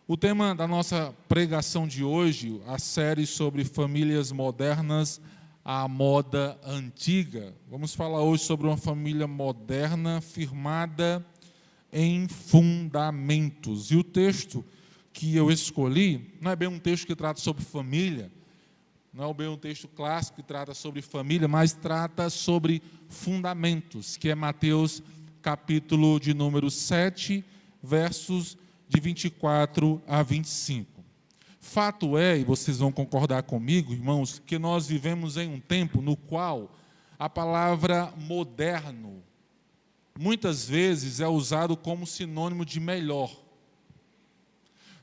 O tema da nossa pregação de hoje, a série sobre famílias modernas à moda antiga. Vamos falar hoje sobre uma família moderna firmada em fundamentos. E o texto que eu escolhi não é bem um texto que trata sobre família, não é bem um texto clássico que trata sobre família, mas trata sobre fundamentos, que é Mateus capítulo de número 7, versos de 24 a 25. Fato é, e vocês vão concordar comigo, irmãos, que nós vivemos em um tempo no qual a palavra moderno muitas vezes é usado como sinônimo de melhor.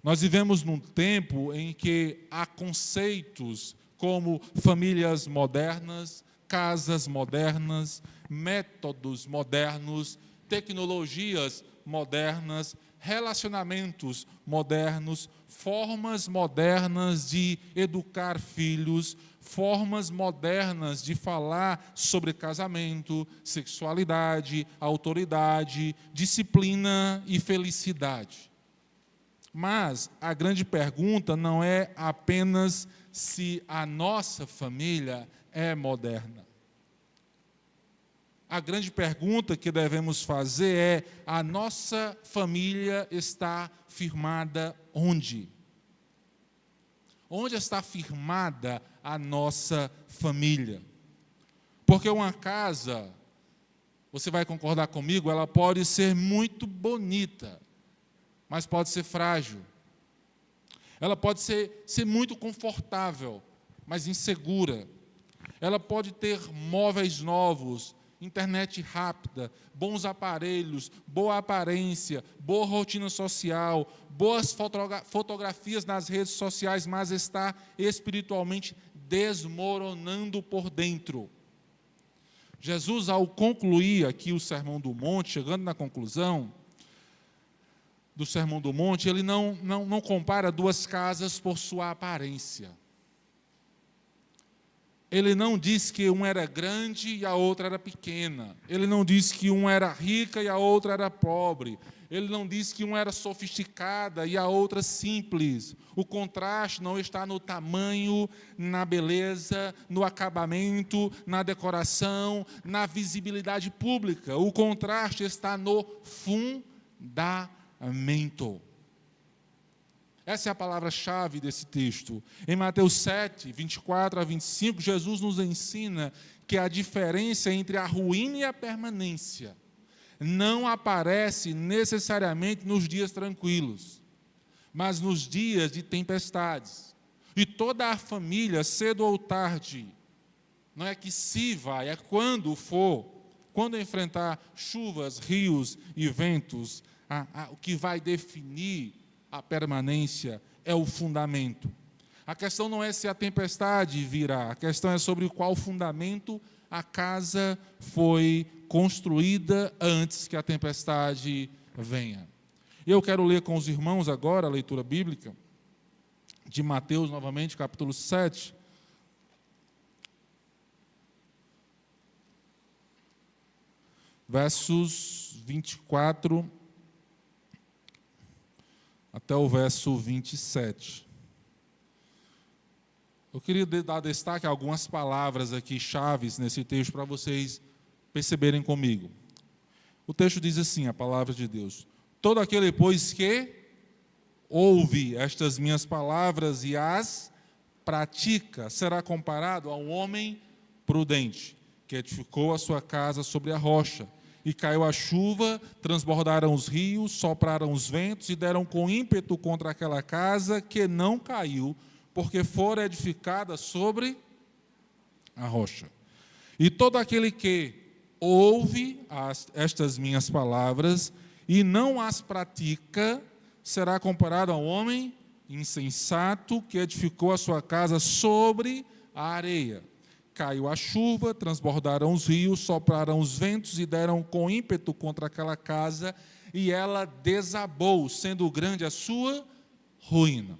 Nós vivemos num tempo em que há conceitos como famílias modernas, casas modernas, métodos modernos, tecnologias modernas, relacionamentos modernos, formas modernas de educar filhos, formas modernas de falar sobre casamento, sexualidade, autoridade, disciplina e felicidade. Mas a grande pergunta não é apenas se a nossa família é moderna. A grande pergunta que devemos fazer é: a nossa família está firmada onde? Onde está firmada a nossa família? Porque uma casa, você vai concordar comigo, ela pode ser muito bonita, mas pode ser frágil. Ela pode ser muito confortável, mas insegura. Ela pode ter móveis novos, internet rápida, bons aparelhos, boa aparência, boa rotina social, boas fotografias nas redes sociais, mas está espiritualmente desmoronando por dentro. Jesus, ao concluir aqui o Sermão do Monte, chegando na conclusão do Sermão do Monte, ele não compara duas casas por sua aparência. Ele não diz que uma era grande e a outra era pequena. Ele não diz que uma era rica e a outra era pobre. Ele não diz que uma era sofisticada e a outra simples. O contraste não está no tamanho, na beleza, no acabamento, na decoração, na visibilidade pública. O contraste está no fundamento. Essa é a palavra-chave desse texto. Em Mateus 7, 24 a 25, Jesus nos ensina que a diferença entre a ruína e a permanência não aparece necessariamente nos dias tranquilos, mas nos dias de tempestades. E toda a família, cedo ou tarde, não é que se vai, é quando for, quando enfrentar chuvas, rios e ventos, o que vai definir a permanência é o fundamento. A questão não é se a tempestade virá, a questão é sobre qual fundamento a casa foi construída antes que a tempestade venha. Eu quero ler com os irmãos agora a leitura bíblica de Mateus, novamente, capítulo 7. Versos 24 até o verso 27. Eu queria dar destaque a algumas palavras aqui, chaves, nesse texto, para vocês perceberem comigo. O texto diz assim, a palavra de Deus: todo aquele, pois, que ouve estas minhas palavras e as pratica, será comparado a um homem prudente, que edificou a sua casa sobre a rocha. E caiu a chuva, transbordaram os rios, sopraram os ventos e deram com ímpeto contra aquela casa, que não caiu, porque fora edificada sobre a rocha. E todo aquele que ouve estas minhas palavras e não as pratica, será comparado a um homem insensato, que edificou a sua casa sobre a areia. Caiu a chuva, transbordaram os rios, sopraram os ventos e deram com ímpeto contra aquela casa, e ela desabou, sendo grande a sua ruína.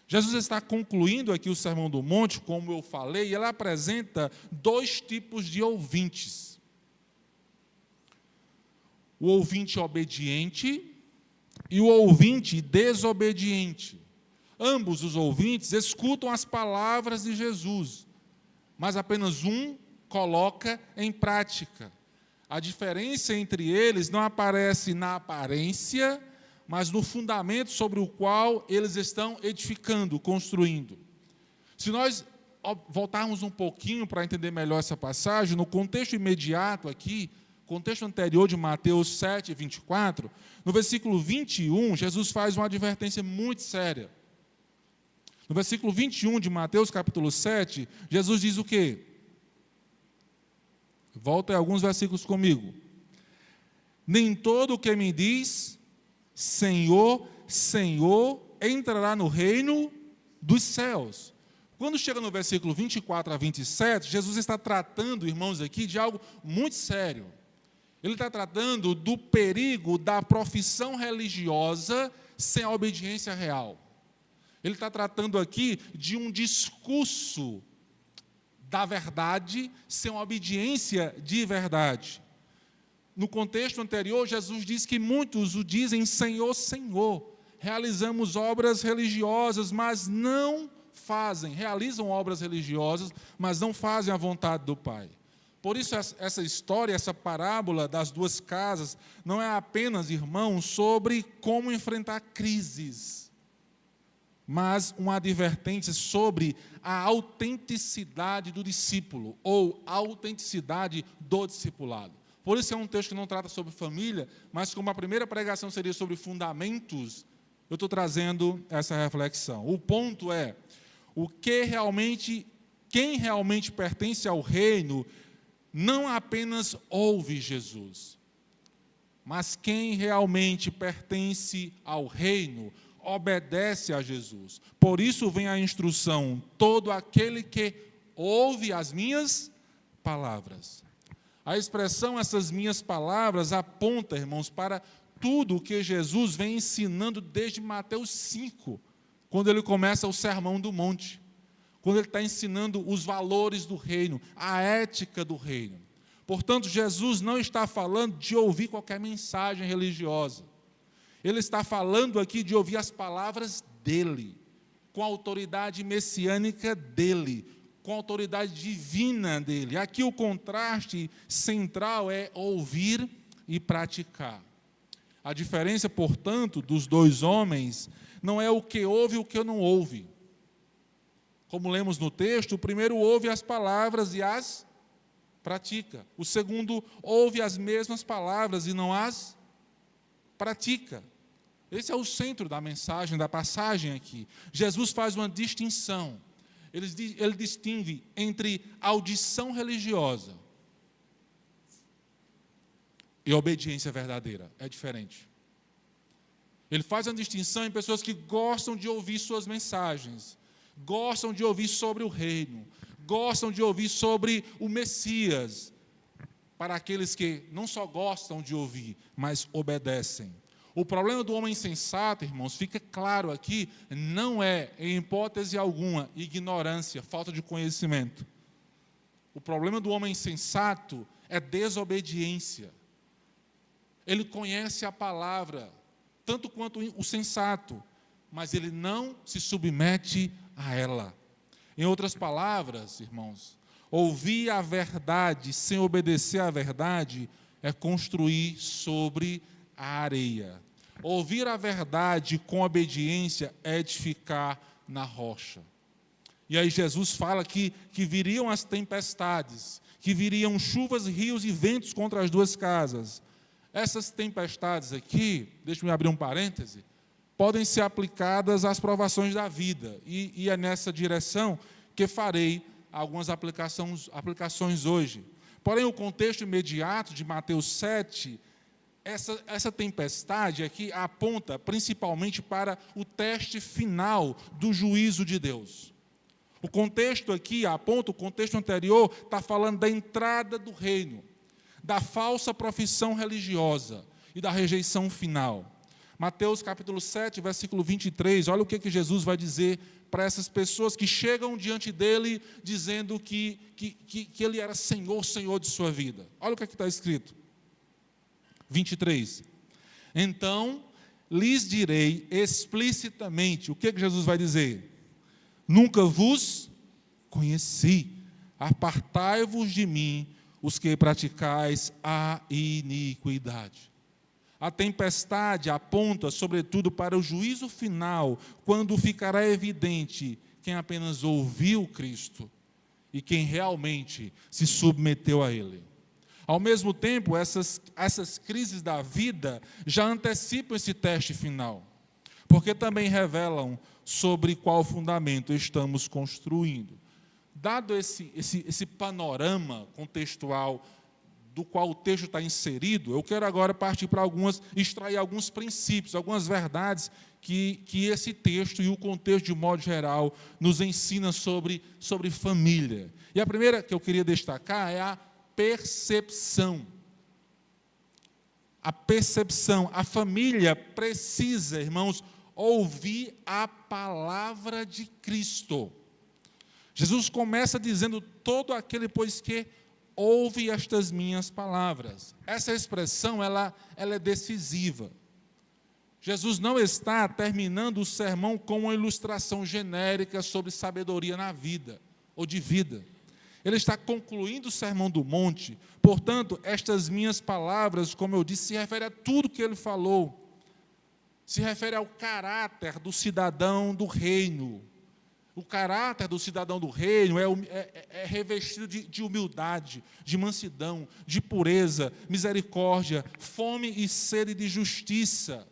Jesus está concluindo aqui o Sermão do Monte, como eu falei, e ele apresenta dois tipos de ouvintes. O ouvinte obediente e o ouvinte desobediente. Ambos os ouvintes escutam as palavras de Jesus, mas apenas um coloca em prática. A diferença entre eles não aparece na aparência, mas no fundamento sobre o qual eles estão edificando, construindo. Se nós voltarmos um pouquinho para entender melhor essa passagem, no contexto imediato aqui, contexto anterior de Mateus 7, 24, no versículo 21, Jesus faz uma advertência muito séria. No versículo 21 de Mateus, capítulo 7, Jesus diz o quê? Volta aí alguns versículos comigo. Nem todo o que me diz, Senhor, Senhor, entrará no reino dos céus. Quando chega no versículo 24 a 27, Jesus está tratando, irmãos, aqui de algo muito sério. Ele está tratando do perigo da profissão religiosa sem a obediência real. Ele está tratando aqui de um discurso da verdade sem uma obediência de verdade. No contexto anterior, Jesus diz que muitos o dizem Senhor, Senhor. Realizamos obras religiosas, mas não fazem. Realizam obras religiosas, mas não fazem a vontade do Pai. Por isso, essa história, essa parábola das duas casas, não é apenas, irmãos, sobre como enfrentar crises, mas uma advertência sobre a autenticidade do discípulo, ou a autenticidade do discipulado. Por isso é um texto que não trata sobre família, mas como a primeira pregação seria sobre fundamentos, eu estou trazendo essa reflexão. O ponto é, quem realmente pertence ao reino, não apenas ouve Jesus, mas quem realmente pertence ao reino, obedece a Jesus. Por isso vem a instrução, todo aquele que ouve as minhas palavras. A expressão, essas minhas palavras, aponta, irmãos, para tudo o que Jesus vem ensinando desde Mateus 5, quando ele começa o Sermão do Monte, quando ele está ensinando os valores do reino, a ética do reino. Portanto, Jesus não está falando de ouvir qualquer mensagem religiosa. Ele está falando aqui de ouvir as palavras dele, com a autoridade messiânica dele, com a autoridade divina dele. Aqui o contraste central é ouvir e praticar. A diferença, portanto, dos dois homens não é o que ouve e o que não ouve. Como lemos no texto, o primeiro ouve as palavras e as pratica. O segundo ouve as mesmas palavras e não as pratica. Esse é o centro da mensagem, da passagem aqui. Jesus faz uma distinção. Ele distingue entre audição religiosa e obediência verdadeira. É diferente. Ele faz uma distinção em pessoas que gostam de ouvir suas mensagens, gostam de ouvir sobre o reino, gostam de ouvir sobre o Messias, para aqueles que não só gostam de ouvir, mas obedecem. O problema do homem insensato, irmãos, fica claro aqui, não é, em hipótese alguma, ignorância, falta de conhecimento. O problema do homem insensato é desobediência. Ele conhece a palavra, tanto quanto o sensato, mas ele não se submete a ela. Em outras palavras, irmãos, ouvir a verdade sem obedecer à verdade é construir sobre a areia. Ouvir a verdade com obediência é edificar na rocha. E aí Jesus fala que viriam as tempestades, que viriam chuvas, rios e ventos contra as duas casas. Essas tempestades aqui, deixa-me abrir um parêntese, podem ser aplicadas às provações da vida. E é nessa direção que farei algumas aplicações hoje. Porém, o contexto imediato de Mateus 7, essa tempestade aqui aponta principalmente para o teste final do juízo de Deus. O contexto aqui aponta, o contexto anterior está falando da entrada do reino, da falsa profissão religiosa e da rejeição final. Mateus capítulo 7, versículo 23, olha o que Jesus vai dizer para essas pessoas que chegam diante dele dizendo que ele era Senhor, Senhor de sua vida. Olha o que está escrito. 23. Então lhes direi explicitamente. O que Jesus vai dizer? Nunca vos conheci. Apartai-vos de mim, os que praticais a iniquidade. A tempestade aponta, sobretudo, para o juízo final, quando ficará evidente quem apenas ouviu Cristo e quem realmente se submeteu a Ele. Ao mesmo tempo, essas crises da vida já antecipam esse teste final, porque também revelam sobre qual fundamento estamos construindo. Dado esse panorama contextual do qual o texto está inserido, eu quero agora partir para extrair alguns princípios, algumas verdades que esse texto e o contexto de modo geral nos ensina sobre família. E a primeira que eu queria destacar é a percepção. A percepção. A família precisa, irmãos, ouvir a palavra de Cristo. Jesus começa dizendo: todo aquele, pois que ouve estas minhas palavras. Essa expressão, ela é decisiva. Jesus não está terminando o sermão com uma ilustração genérica sobre sabedoria na vida, ou de vida. Ele está concluindo o Sermão do Monte. Portanto, estas minhas palavras, como eu disse, se refere a tudo que ele falou. Se refere ao caráter do cidadão do reino. O caráter do cidadão do reino é revestido de humildade, de mansidão, de pureza, misericórdia, fome e sede de justiça.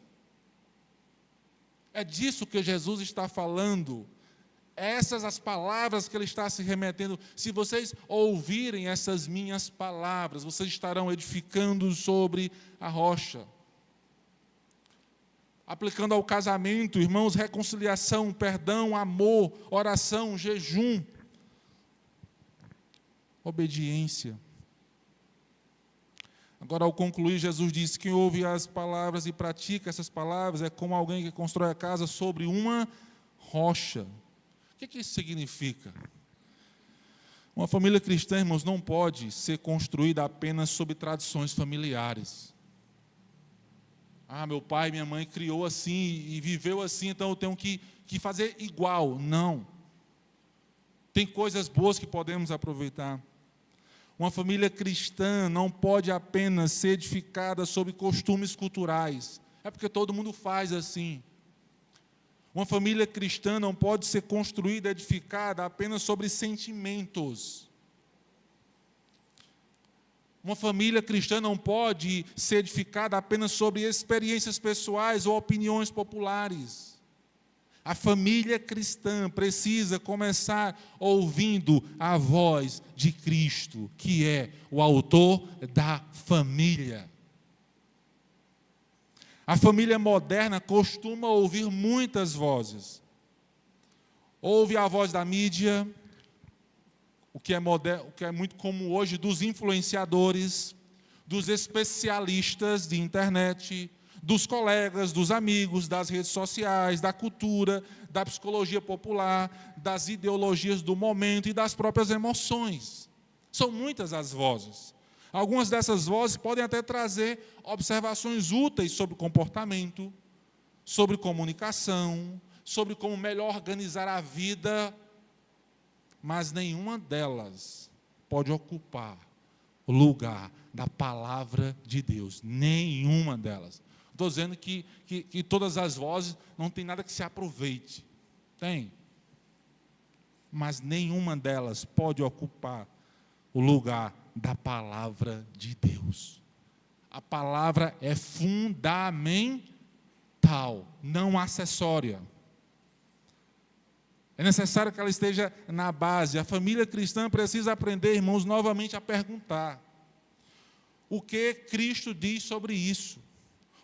É disso que Jesus está falando. Essas as palavras que ele está se remetendo. Se vocês ouvirem essas minhas palavras, vocês estarão edificando sobre a rocha. Aplicando ao casamento, irmãos, reconciliação, perdão, amor, oração, jejum, obediência. Agora, ao concluir, Jesus disse: quem ouve as palavras e pratica essas palavras é como alguém que constrói a casa sobre uma rocha. O que isso significa? Uma família cristã, irmãos, não pode ser construída apenas sob tradições familiares. Meu pai e minha mãe criou assim e viveu assim, então eu tenho que fazer igual. Não. Tem coisas boas que podemos aproveitar. Uma família cristã não pode apenas ser edificada sobre costumes culturais. É porque todo mundo faz assim. Uma família cristã não pode ser construída, edificada apenas sobre sentimentos. Uma família cristã não pode ser edificada apenas sobre experiências pessoais ou opiniões populares. A família cristã precisa começar ouvindo a voz de Cristo, que é o autor da família. A família moderna costuma ouvir muitas vozes. Ouve a voz da mídia, o que é muito comum hoje, dos influenciadores, dos especialistas de internet, dos colegas, dos amigos, das redes sociais, da cultura, da psicologia popular, das ideologias do momento e das próprias emoções. São muitas as vozes. Algumas dessas vozes podem até trazer observações úteis sobre comportamento, sobre comunicação, sobre como melhor organizar a vida, mas nenhuma delas pode ocupar o lugar da palavra de Deus. Nenhuma delas. Estou dizendo que todas as vozes não tem nada que se aproveite. Tem. Mas nenhuma delas pode ocupar o lugar da palavra de Deus. A palavra é fundamental, não acessória. É necessário que ela esteja na base. A família cristã precisa aprender, irmãos, novamente a perguntar: o que Cristo diz sobre isso?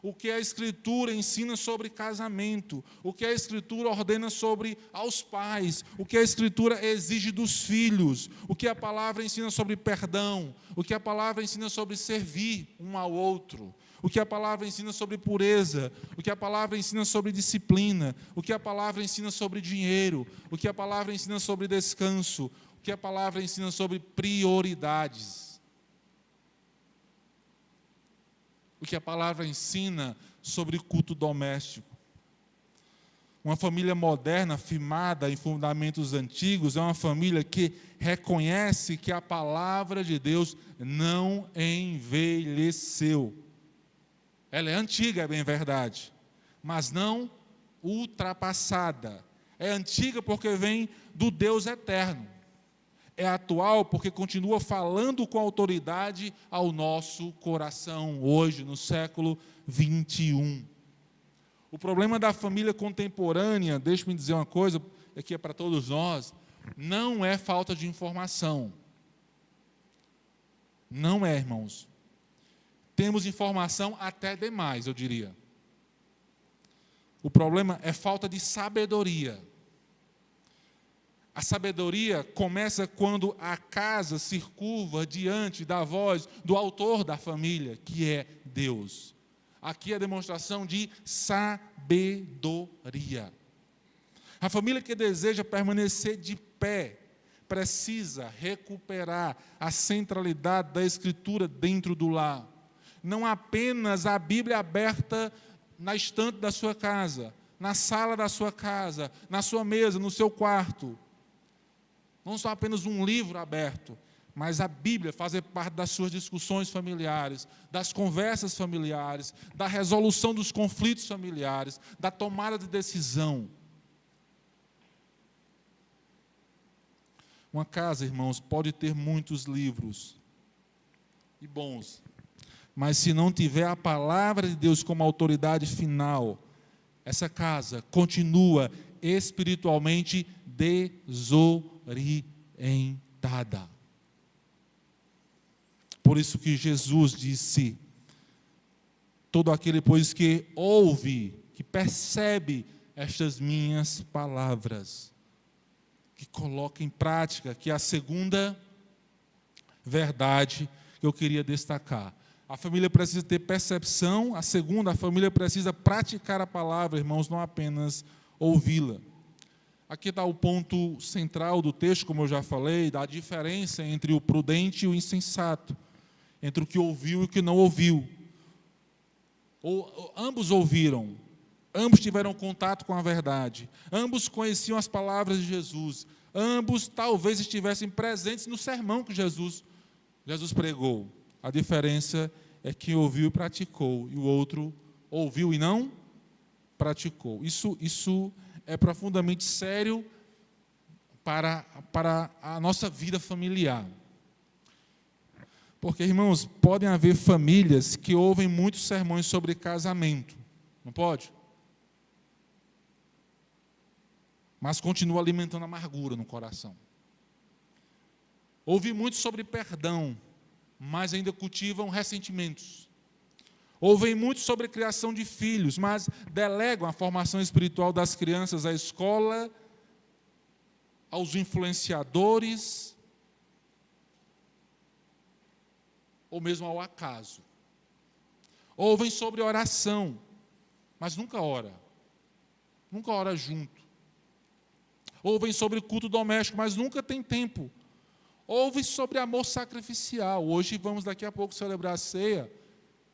O que a Escritura ensina sobre casamento? O que a Escritura ordena sobre aos pais? O que a Escritura exige dos filhos? O que a palavra ensina sobre perdão? O que a palavra ensina sobre servir um ao outro? O que a palavra ensina sobre pureza? O que a palavra ensina sobre disciplina? O que a palavra ensina sobre dinheiro? O que a palavra ensina sobre descanso? O que a palavra ensina sobre prioridades? O que a palavra ensina sobre culto doméstico. Uma família moderna, firmada em fundamentos antigos, é uma família que reconhece que a palavra de Deus não envelheceu. Ela é antiga, é bem verdade, mas não ultrapassada. É antiga porque vem do Deus eterno. É atual porque continua falando com autoridade ao nosso coração, hoje, no século 21. O problema da família contemporânea, deixe-me dizer uma coisa, que é para todos nós, não é falta de informação. Não é, irmãos. Temos informação até demais, eu diria. O problema é falta de sabedoria. A sabedoria começa quando a casa se curva diante da voz do autor da família, que é Deus. Aqui é a demonstração de sabedoria. A família que deseja permanecer de pé precisa recuperar a centralidade da Escritura dentro do lar. Não apenas a Bíblia aberta na estante da sua casa, na sala da sua casa, na sua mesa, no seu quarto. Não só apenas um livro aberto, mas a Bíblia fazer parte das suas discussões familiares, das conversas familiares, da resolução dos conflitos familiares, da tomada de decisão. Uma casa, irmãos, pode ter muitos livros e bons, mas se não tiver a palavra de Deus como autoridade final, essa casa continua espiritualmente desorientada. Por isso que Jesus disse: todo aquele, pois, que ouve, que percebe estas minhas palavras, que coloca em prática, que é a segunda verdade que eu queria destacar. A família precisa ter percepção, a segunda, a família precisa praticar a palavra, irmãos, não apenas ouvi-la. Aqui está o ponto central do texto, como eu já falei, da diferença entre o prudente e o insensato, entre o que ouviu e o que não ouviu. Ambos ouviram, ambos tiveram contato com a verdade, ambos conheciam as palavras de Jesus, ambos talvez estivessem presentes no sermão que Jesus pregou. A diferença é que ouviu e praticou, e o outro ouviu e não praticou. Isso é profundamente sério para a nossa vida familiar. Porque, irmãos, podem haver famílias que ouvem muitos sermões sobre casamento, não pode? Mas continua alimentando amargura no coração. Ouve muito sobre perdão, mas ainda cultivam ressentimentos. Ouvem muito sobre criação de filhos, mas delegam a formação espiritual das crianças à escola, aos influenciadores, ou mesmo ao acaso. Ouvem sobre oração, mas nunca ora junto. Ouvem sobre culto doméstico, mas nunca tem tempo. Ouvem sobre amor sacrificial. Hoje vamos daqui a pouco celebrar a ceia,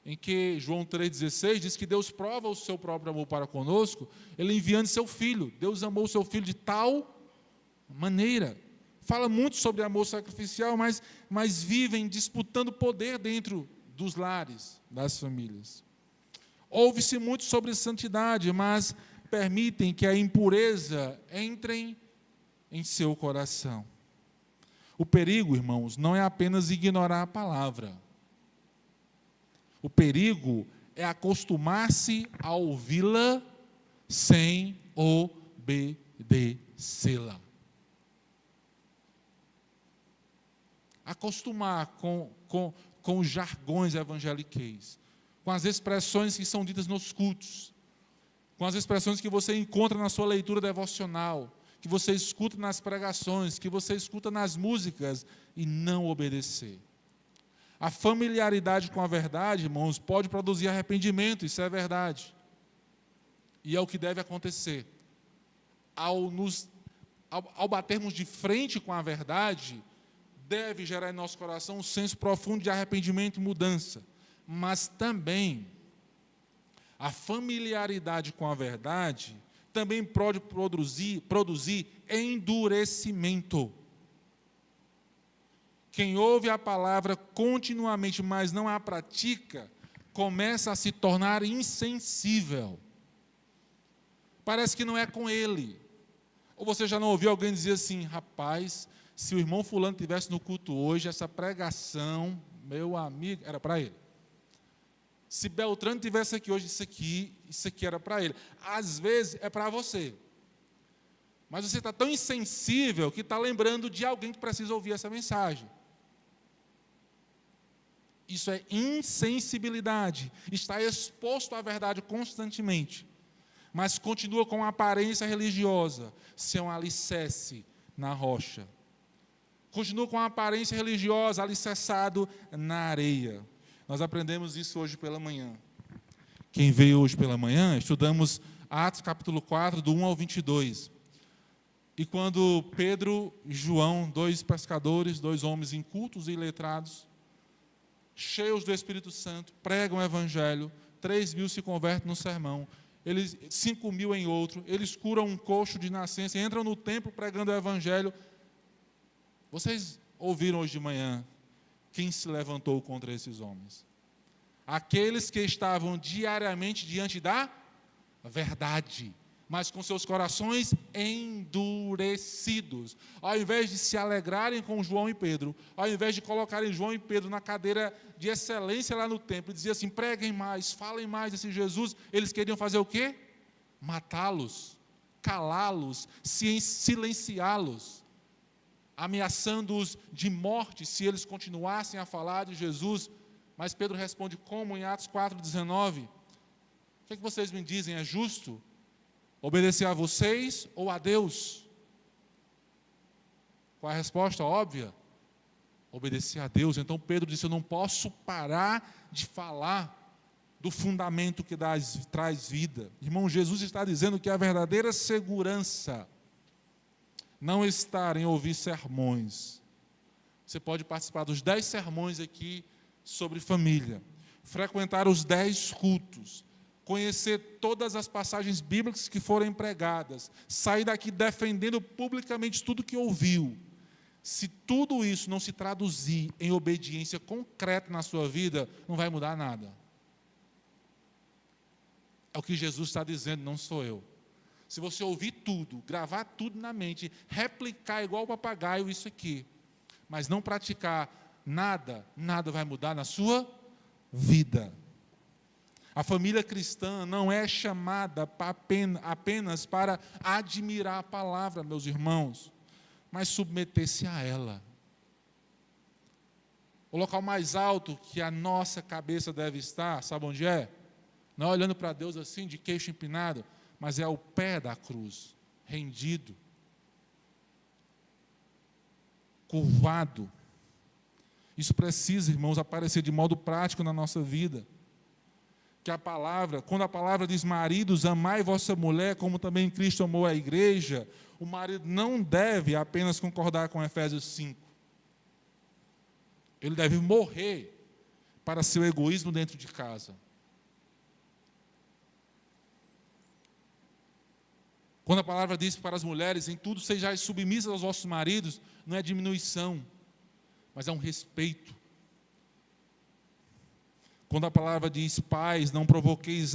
em que João 3,16 diz que Deus prova o seu próprio amor para conosco, Ele enviando seu Filho. Deus amou o seu Filho de tal maneira. Fala muito sobre amor sacrificial, mas vivem disputando poder dentro dos lares, das famílias. Ouve-se muito sobre santidade, mas permitem que a impureza entre em seu coração. O perigo, irmãos, não é apenas ignorar a palavra. O perigo é acostumar-se a ouvi-la sem obedecê-la. Acostumar com os jargões evangeliqueis, com as expressões que são ditas nos cultos, com as expressões que você encontra na sua leitura devocional, que você escuta nas pregações, que você escuta nas músicas, e não obedecer. A familiaridade com a verdade, irmãos, pode produzir arrependimento, isso é verdade. E é o que deve acontecer. Ao batermos de frente com a verdade, deve gerar em nosso coração um senso profundo de arrependimento e mudança. Mas também A familiaridade com a verdade também pode produzir endurecimento. Quem ouve a palavra continuamente, mas não a pratica, começa a se tornar insensível. Parece que não é com ele. Ou você já não ouviu alguém dizer assim: rapaz, se o irmão fulano estivesse no culto hoje, essa pregação, meu amigo, era para ele. Se Beltrano estivesse aqui hoje, isso aqui era para ele. Às vezes é para você. Mas você está tão insensível que está lembrando de alguém que precisa ouvir essa mensagem. Isso é insensibilidade. Está exposto à verdade constantemente, mas continua com uma aparência religiosa, sem um alicerce na rocha. Continua com uma aparência religiosa, alicerçado na areia. Nós aprendemos isso hoje pela manhã. Quem veio hoje pela manhã, estudamos Atos capítulo 4, do 1 ao 22. E quando Pedro e João, dois pescadores, dois homens incultos e iletrados, cheios do Espírito Santo, pregam o Evangelho, 3.000 se convertem no sermão, 5.000 em outro, eles curam um coxo de nascença, entram no templo pregando o Evangelho. Vocês ouviram hoje de manhã quem se levantou contra esses homens? Aqueles que estavam diariamente diante da verdade, mas com seus corações endurecidos. Ao invés de se alegrarem com João e Pedro, ao invés de colocarem João e Pedro na cadeira de excelência lá no templo, e dizer assim: preguem mais, falem mais desse Jesus, eles queriam fazer o quê? Matá-los, calá-los, silenciá-los, ameaçando-os de morte se eles continuassem a falar de Jesus. Mas Pedro responde como em Atos 4,19? O que é que vocês me dizem? É justo obedecer a vocês ou a Deus? Qual a resposta óbvia? Obedecer a Deus. Então Pedro disse: eu não posso parar de falar do fundamento que traz vida. Irmão, Jesus está dizendo que a verdadeira segurança não está em ouvir sermões. Você pode participar dos 10 sermões aqui sobre família, frequentar os 10 cultos, conhecer todas as passagens bíblicas que foram pregadas, sair daqui defendendo publicamente tudo que ouviu. Se tudo isso não se traduzir em obediência concreta na sua vida, não vai mudar nada. É o que Jesus está dizendo, não sou eu. Se você ouvir tudo, gravar tudo na mente, replicar igual o papagaio isso aqui, mas não praticar nada vai mudar na sua vida. A família cristã não é chamada apenas para admirar a palavra, meus irmãos, mas submeter-se a ela. O local mais alto que a nossa cabeça deve estar, sabe onde é? Não é olhando para Deus assim, de queixo empinado, mas é ao pé da cruz, rendido, curvado. Isso precisa, irmãos, aparecer de modo prático na nossa vida. Que a palavra, quando a palavra diz: maridos, amai vossa mulher, como também Cristo amou a igreja, o marido não deve apenas concordar com Efésios 5. Ele deve morrer para seu egoísmo dentro de casa. Quando a palavra diz para as mulheres: em tudo sejais submissas aos vossos maridos, não é diminuição, mas é um respeito. Quando a palavra diz: pais, não provoqueis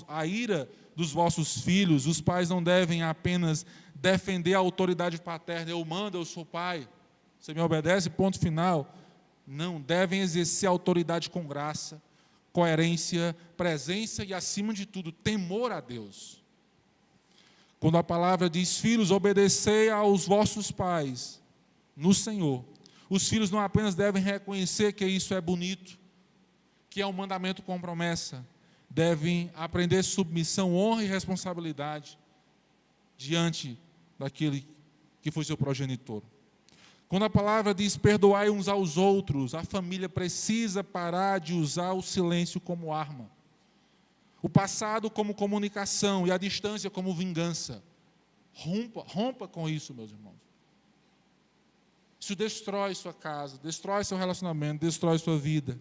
a ira dos vossos filhos, os pais não devem apenas defender a autoridade paterna: eu mando, eu sou pai, você me obedece, ponto final. Não, devem exercer a autoridade com graça, coerência, presença e, acima de tudo, temor a Deus. Quando a palavra diz: filhos, obedecei aos vossos pais no Senhor, os filhos não apenas devem reconhecer que isso é bonito, que é um mandamento com promessa, devem aprender submissão, honra e responsabilidade diante daquele que foi seu progenitor. Quando a palavra diz: perdoai uns aos outros, a família precisa parar de usar o silêncio como arma, o passado como comunicação e a distância como vingança. Rompa com isso, meus irmãos. Isso destrói sua casa, destrói seu relacionamento, destrói sua vida.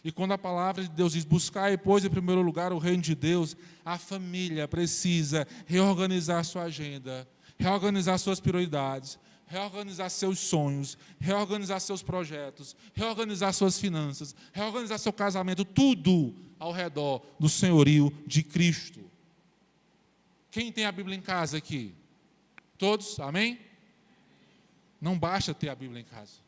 E quando a palavra de Deus diz, buscai, pois, em primeiro lugar o reino de Deus, a família precisa reorganizar sua agenda, reorganizar suas prioridades, reorganizar seus sonhos, reorganizar seus projetos, reorganizar suas finanças, reorganizar seu casamento, tudo ao redor do senhorio de Cristo. Quem tem a Bíblia em casa aqui? Todos? Amém? Não basta ter a Bíblia em casa.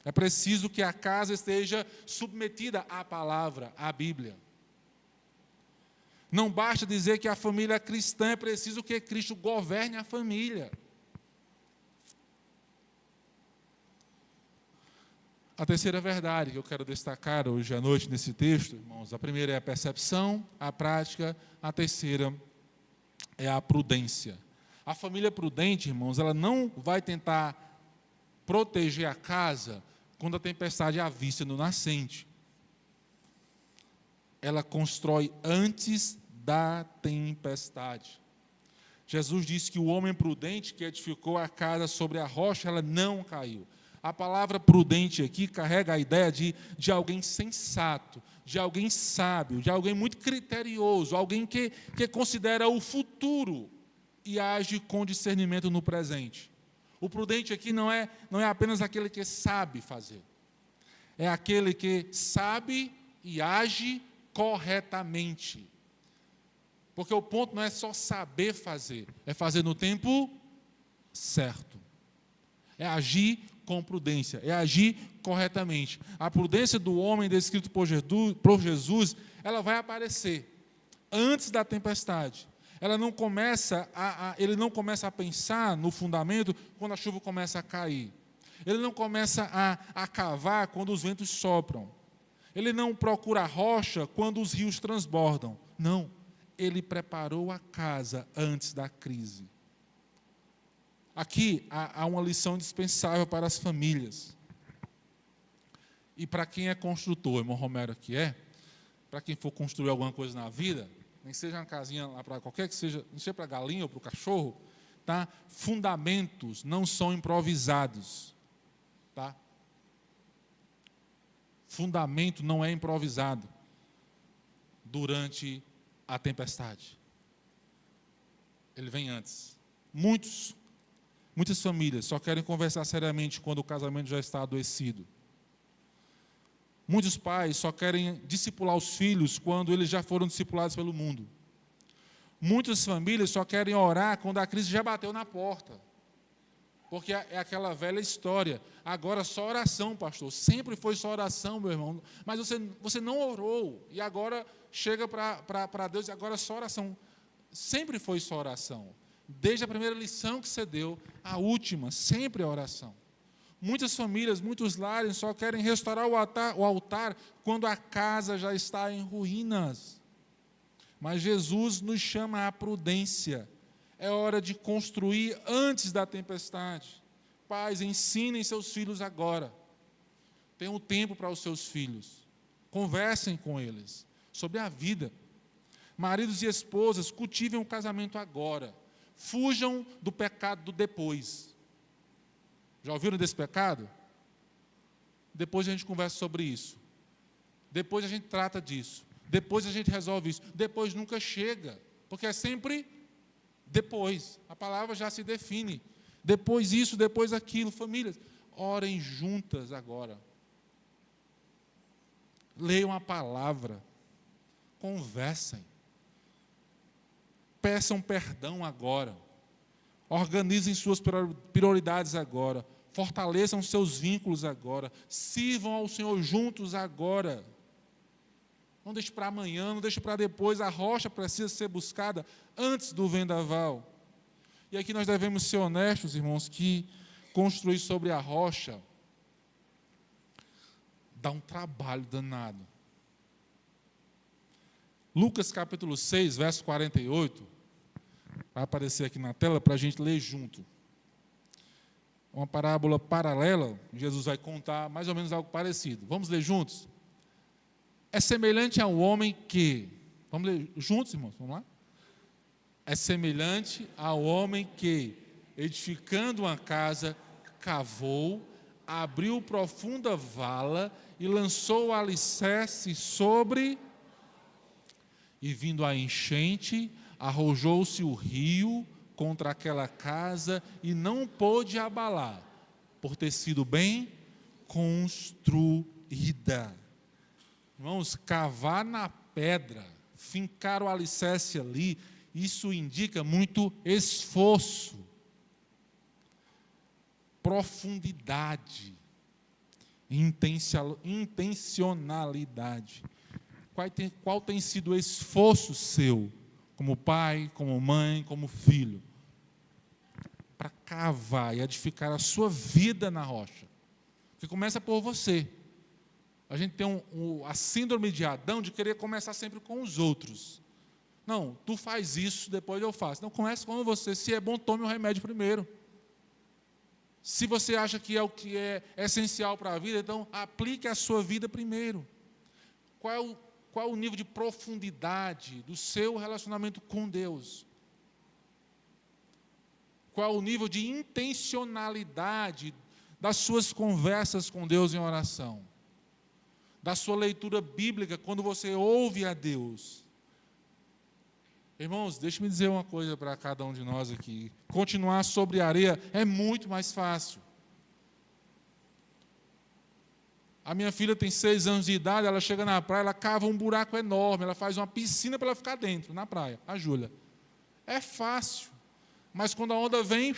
É preciso que a casa esteja submetida à palavra, à Bíblia. Não basta dizer que a família é cristã, é preciso que Cristo governe a família. A terceira verdade que eu quero destacar hoje à noite nesse texto, irmãos, a primeira é a percepção, a prática, a terceira é a prudência. A família prudente, irmãos, ela não vai tentar proteger a casa quando a tempestade é à vista no nascente. Ela constrói antes da tempestade. Jesus disse que o homem prudente que edificou a casa sobre a rocha, ela não caiu. A palavra prudente aqui carrega a ideia de alguém sensato, de alguém sábio, de alguém muito criterioso, alguém que considera o futuro e age com discernimento no presente. O prudente aqui não é apenas aquele que sabe fazer, é aquele que sabe e age corretamente. Porque o ponto não é só saber fazer, é fazer no tempo certo. É agir com prudência, é agir corretamente. A prudência do homem descrito por Jesus, ela vai aparecer antes da tempestade. Ele não começa a pensar no fundamento quando a chuva começa a cair. Ele não começa a cavar quando os ventos sopram. Ele não procura a rocha quando os rios transbordam. Não, ele preparou a casa antes da crise. Aqui há uma lição indispensável para as famílias. E para quem é construtor, irmão Romero aqui para quem for construir alguma coisa na vida, nem seja uma casinha lá para qualquer que seja, não seja para a galinha ou para o cachorro, tá? Fundamentos não são improvisados, tá? Fundamento não é improvisado durante a tempestade. Ele vem antes. Muitas famílias só querem conversar seriamente quando o casamento já está adoecido. Muitos pais só querem discipular os filhos quando eles já foram discipulados pelo mundo. Muitas famílias só querem orar quando a crise já bateu na porta. Porque é aquela velha história. Agora só oração, pastor. Sempre foi só oração, meu irmão. Mas você não orou. E agora chega para Deus e agora só oração. Sempre foi só oração. Desde a primeira lição que você deu, a última, sempre a oração. Muitas famílias, muitos lares só querem restaurar o altar quando a casa já está em ruínas. Mas Jesus nos chama à prudência. É hora de construir antes da tempestade. Pais, ensinem seus filhos agora. Tenham tempo para os seus filhos. Conversem com eles sobre a vida. Maridos e esposas, cultivem o casamento agora. Fujam do pecado do depois. Já ouviram desse pecado? Depois a gente conversa sobre isso. Depois a gente trata disso. Depois a gente resolve isso. Depois nunca chega. Porque é sempre depois. A palavra já se define. Depois isso, depois aquilo. Famílias, orem juntas agora. Leiam a palavra. Conversem. Peçam perdão agora. Organizem suas prioridades agora. Fortaleçam seus vínculos agora. Sirvam ao Senhor juntos agora. Não deixe para amanhã, não deixe para depois. A rocha precisa ser buscada antes do vendaval. E aqui nós devemos ser honestos, irmãos, que construir sobre a rocha dá um trabalho danado. Lucas capítulo 6, verso 48, vai aparecer aqui na tela para a gente ler junto. Uma parábola paralela, Jesus vai contar mais ou menos algo parecido. Vamos ler juntos? É semelhante a um homem que... Vamos ler juntos, irmãos? Vamos lá? É semelhante ao homem que, edificando uma casa, cavou, abriu profunda vala e lançou o alicerce sobre... E vindo a enchente, arrojou-se o rio contra aquela casa e não pôde abalar, por ter sido bem construída. Irmãos, cavar na pedra, fincar o alicerce ali, isso indica muito esforço, profundidade, intencionalidade. Qual tem sido o esforço seu, como pai, como mãe, como filho, para cavar e edificar a sua vida na rocha? Que começa por você. A gente tem a síndrome de Adão de querer começar sempre com os outros. Não, tu faz isso, depois eu faço. Não, comece com você. Se é bom, tome o remédio primeiro. Se você acha que é o que é essencial para a vida, então aplique a sua vida primeiro. Qual é o nível de profundidade do seu relacionamento com Deus? Qual é o nível de intencionalidade das suas conversas com Deus em oração? Da sua leitura bíblica, quando você ouve a Deus? Irmãos, deixe-me dizer uma coisa para cada um de nós aqui. Continuar sobre a areia é muito mais fácil. A minha filha tem 6 anos de idade, ela chega na praia, ela cava um buraco enorme, ela faz uma piscina para ela ficar dentro, na praia, a Júlia. É fácil, mas quando a onda vem,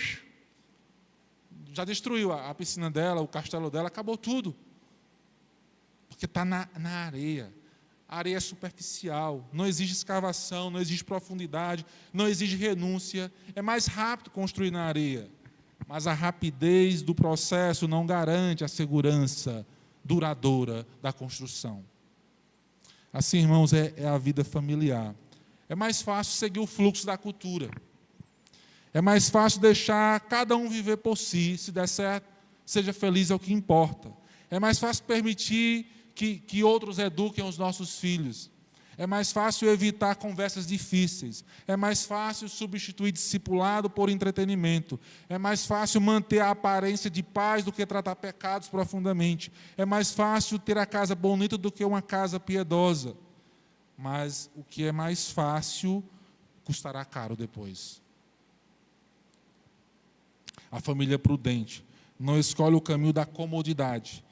já destruiu a piscina dela, o castelo dela, acabou tudo. Porque está na areia. A areia é superficial, não exige escavação, não exige profundidade, não exige renúncia. É mais rápido construir na areia, mas a rapidez do processo não garante a segurança duradoura da construção. Assim, irmãos, é a vida familiar. É mais fácil seguir o fluxo da cultura. É mais fácil deixar cada um viver por si, se der certo, seja feliz, é o que importa. É mais fácil permitir que outros eduquem os nossos filhos. É mais fácil evitar conversas difíceis. É mais fácil substituir discipulado por entretenimento. É mais fácil manter a aparência de paz do que tratar pecados profundamente. É mais fácil ter a casa bonita do que uma casa piedosa. Mas o que é mais fácil custará caro depois. A família prudente não escolhe o caminho da comodidade,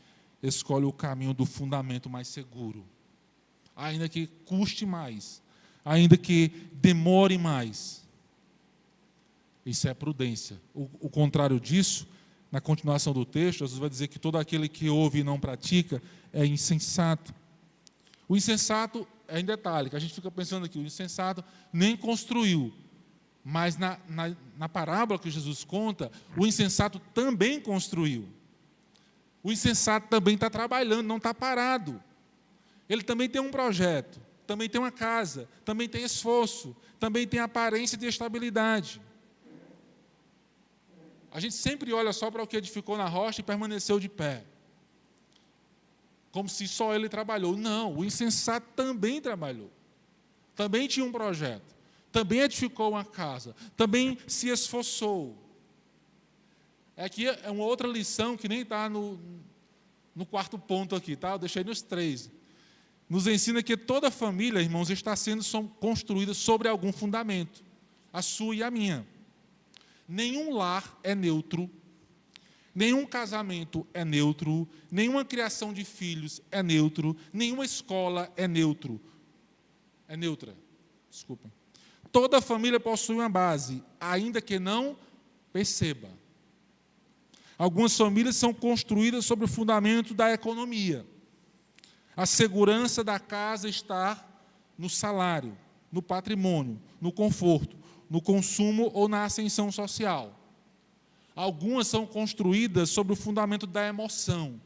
escolhe o caminho do fundamento mais seguro. Ainda que custe mais, ainda que demore mais. Isso é prudência. O contrário disso, na continuação do texto, Jesus vai dizer que todo aquele que ouve e não pratica é insensato. O insensato é em detalhe, que a gente fica pensando aqui, o insensato nem construiu, mas na parábola que Jesus conta, o insensato também construiu. O insensato também está trabalhando, não está parado. Ele também tem um projeto, também tem uma casa, também tem esforço, também tem aparência de estabilidade. A gente sempre olha só para o que edificou na rocha e permaneceu de pé. Como se só ele trabalhou. Não, o insensato também trabalhou. Também tinha um projeto. Também edificou uma casa. Também se esforçou. Aqui é uma outra lição que nem está no 4º ponto aqui, tá? Eu deixei nos 3. Nos ensina que toda família, irmãos, está sendo construída sobre algum fundamento. A sua e a minha. Nenhum lar é neutro. Nenhum casamento é neutro. Nenhuma criação de filhos é neutro. Nenhuma escola é neutro. É neutra. Desculpa. Toda família possui uma base, ainda que não perceba. Algumas famílias são construídas sobre o fundamento da economia. A segurança da casa está no salário, no patrimônio, no conforto, no consumo ou na ascensão social. Algumas são construídas sobre o fundamento da emoção.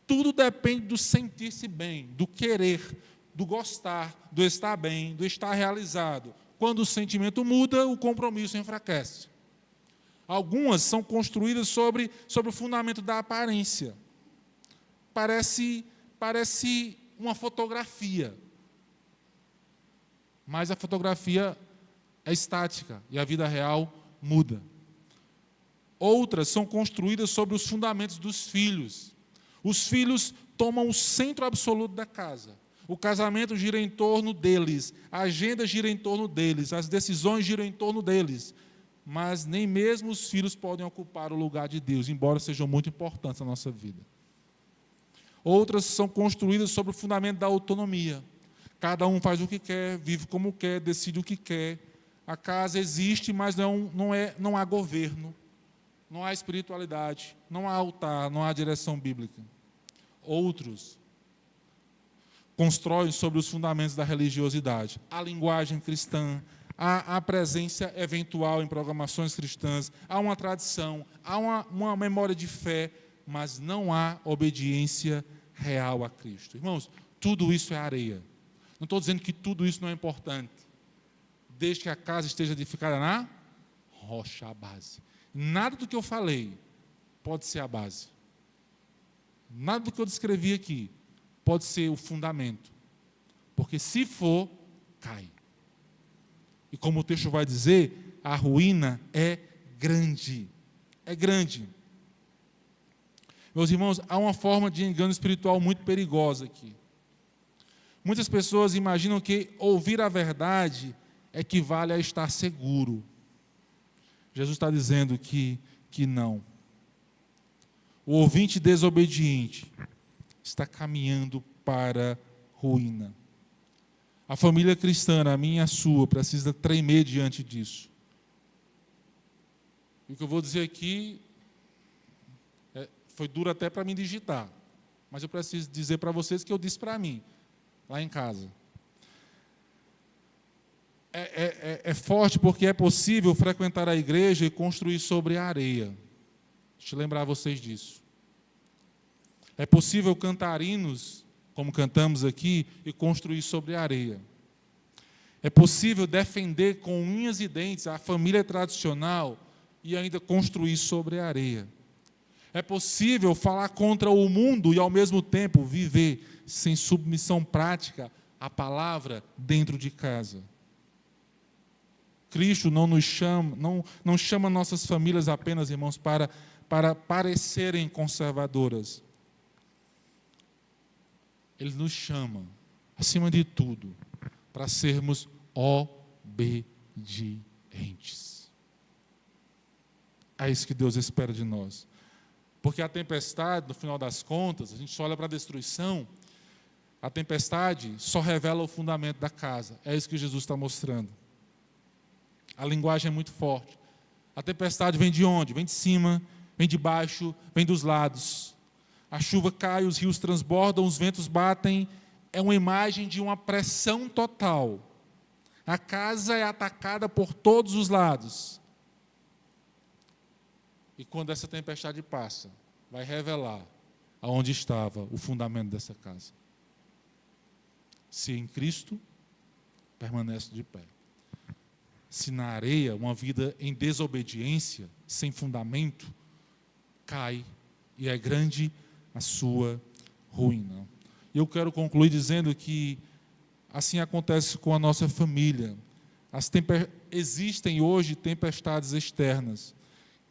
Tudo depende do sentir-se bem, do querer, do gostar, do estar bem, do estar realizado. Quando o sentimento muda, o compromisso enfraquece. Algumas são construídas sobre o fundamento da aparência. Parece uma fotografia. Mas a fotografia é estática e a vida real muda. Outras são construídas sobre os fundamentos dos filhos. Os filhos tomam o centro absoluto da casa. O casamento gira em torno deles, a agenda gira em torno deles, as decisões giram em torno deles. Mas nem mesmo os filhos podem ocupar o lugar de Deus, embora sejam muito importantes na nossa vida. Outras são construídas sobre o fundamento da autonomia. Cada um faz o que quer, vive como quer, decide o que quer. A casa existe, mas não há governo, não há espiritualidade, não há altar, não há direção bíblica. Outros constroem sobre os fundamentos da religiosidade, a linguagem cristã, a presença eventual em programações cristãs, há uma tradição, há uma memória de fé, mas não há obediência real a Cristo. Irmãos, tudo isso é areia. Não estou dizendo que tudo isso não é importante, desde que a casa esteja edificada na rocha, a base. Nada do que eu falei pode ser a base. Nada do que eu descrevi aqui pode ser o fundamento. Porque se for, cai. E como o texto vai dizer, a ruína é grande. É grande. Meus irmãos, há uma forma de engano espiritual muito perigosa aqui. Muitas pessoas imaginam que ouvir a verdade equivale a estar seguro. Jesus está dizendo que não. O ouvinte desobediente está caminhando para ruína. A família cristã, a minha e a sua, precisa tremer diante disso. E o que eu vou dizer aqui foi duro até para mim digitar, mas eu preciso dizer para vocês que eu disse para mim, lá em casa. É forte porque é possível frequentar a igreja e construir sobre a areia. Deixa eu lembrar vocês disso. É possível cantar hinos, como cantamos aqui, e construir sobre a areia. É possível defender com unhas e dentes a família tradicional e ainda construir sobre a areia. É possível falar contra o mundo e, ao mesmo tempo, viver sem submissão prática à palavra dentro de casa. Cristo não chama nossas famílias apenas, irmãos, para parecerem conservadoras. Ele nos chama, acima de tudo, para sermos obedientes. É isso que Deus espera de nós. Porque a tempestade, no final das contas, a gente só olha para a destruição, a tempestade só revela o fundamento da casa. É isso que Jesus está mostrando. A linguagem é muito forte. A tempestade vem de onde? Vem de cima, vem de baixo, vem dos lados. A chuva cai, os rios transbordam, os ventos batem. É uma imagem de uma pressão total. A casa é atacada por todos os lados. E quando essa tempestade passa, vai revelar aonde estava o fundamento dessa casa. Se em Cristo, permanece de pé. Se na areia, uma vida em desobediência, sem fundamento, cai e é grande a sua ruína. Eu quero concluir dizendo que assim acontece com a nossa família. Existem hoje tempestades externas,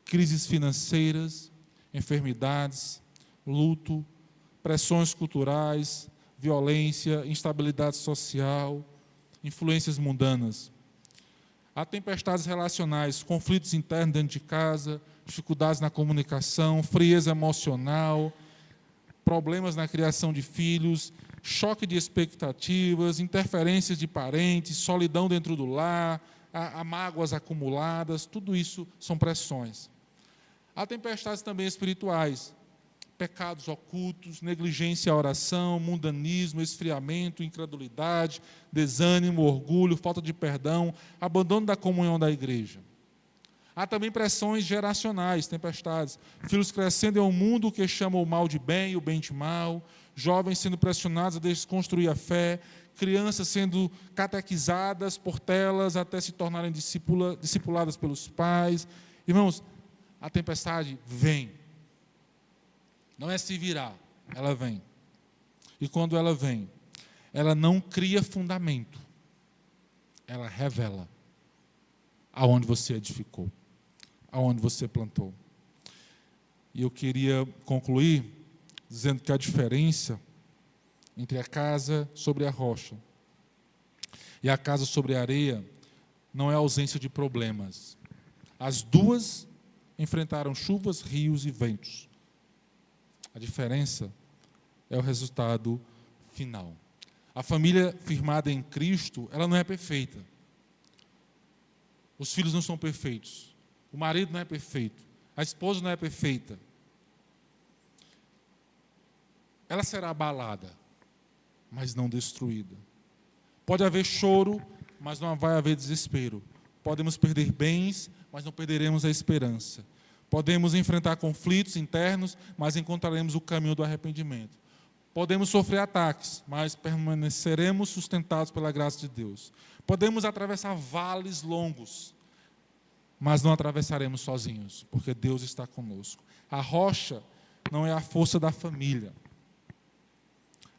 crises financeiras, enfermidades, luto, pressões culturais, violência, instabilidade social, influências mundanas. Há tempestades relacionais, conflitos internos dentro de casa, dificuldades na comunicação, frieza emocional, problemas na criação de filhos, choque de expectativas, interferências de parentes, solidão dentro do lar, há mágoas acumuladas, tudo isso são pressões. Há tempestades também espirituais, pecados ocultos, negligência à oração, mundanismo, esfriamento, incredulidade, desânimo, orgulho, falta de perdão, abandono da comunhão da igreja. Há também pressões geracionais, tempestades, filhos crescendo em um mundo que chama o mal de bem e o bem de mal, jovens sendo pressionados a desconstruir a fé, crianças sendo catequizadas por telas até se tornarem discipuladas pelos pais. Irmãos, a tempestade vem. Não é se virar, ela vem. E quando ela vem, ela não cria fundamento. Ela revela aonde você edificou, aonde você plantou. E eu queria concluir dizendo que a diferença entre a casa sobre a rocha e a casa sobre a areia não é a ausência de problemas. As duas enfrentaram chuvas, rios e ventos. A diferença é o resultado final. A família firmada em Cristo, ela não é perfeita. Os filhos não são perfeitos. O marido não é perfeito. A esposa não é perfeita. Ela será abalada, mas não destruída. Pode haver choro, mas não vai haver desespero. Podemos perder bens, mas não perderemos a esperança. Podemos enfrentar conflitos internos, mas encontraremos o caminho do arrependimento. Podemos sofrer ataques, mas permaneceremos sustentados pela graça de Deus. Podemos atravessar vales longos, mas não atravessaremos sozinhos, porque Deus está conosco. A rocha não é a força da família.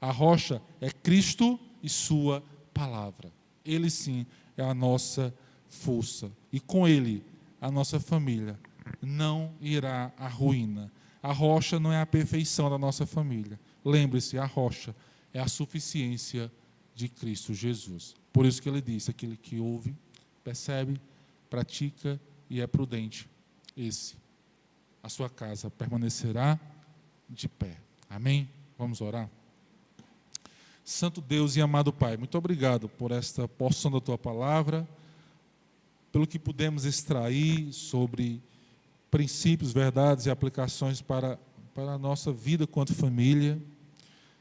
A rocha é Cristo e sua palavra. Ele sim é a nossa força. E com Ele, a nossa família não irá à ruína. A rocha não é a perfeição da nossa família. Lembre-se, a rocha é a suficiência de Cristo Jesus. Por isso que ele disse, aquele que ouve, percebe, pratica e é prudente, esse, a sua casa permanecerá de pé. Amém? Vamos orar? Santo Deus e amado Pai, muito obrigado por esta porção da Tua palavra, pelo que pudemos extrair sobre princípios, verdades e aplicações para a nossa vida quanto família.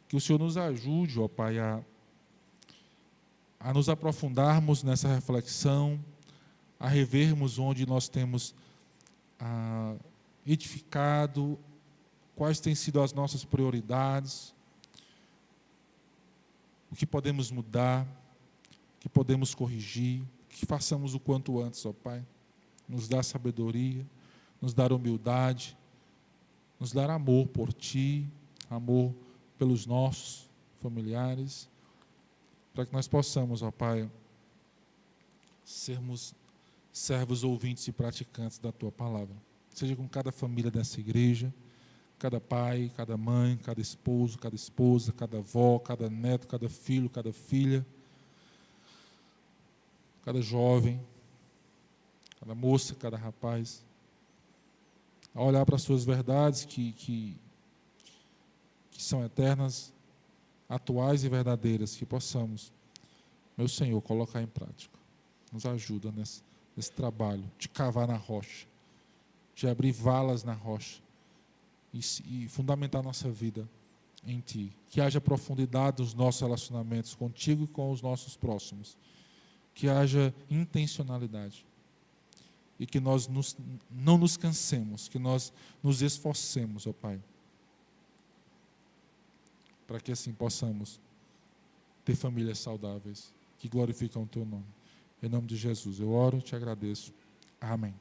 Que o Senhor nos ajude, ó Pai, a nos aprofundarmos nessa reflexão, a revermos onde nós temos edificado, quais têm sido as nossas prioridades, o que podemos mudar, o que podemos corrigir, que façamos o quanto antes, ó Pai. Nos dá sabedoria, nos dar humildade, nos dar amor por Ti, amor pelos nossos familiares, para que nós possamos, ó Pai, sermos servos ouvintes e praticantes da Tua palavra. Seja com cada família dessa igreja, cada pai, cada mãe, cada esposo, cada esposa, cada avó, cada neto, cada filho, cada filha, cada jovem, cada moça, cada rapaz, a olhar para as suas verdades que são eternas, atuais e verdadeiras, que possamos, meu Senhor, colocar em prática. Nos ajuda nesse trabalho de cavar na rocha, de abrir valas na rocha e fundamentar nossa vida em Ti. Que haja profundidade nos nossos relacionamentos contigo e com os nossos próximos. Que haja intencionalidade. E que nós não nos cansemos, que nós nos esforcemos, ó Pai, para que assim possamos ter famílias saudáveis, que glorificam o Teu nome. Em nome de Jesus, eu oro e te agradeço. Amém.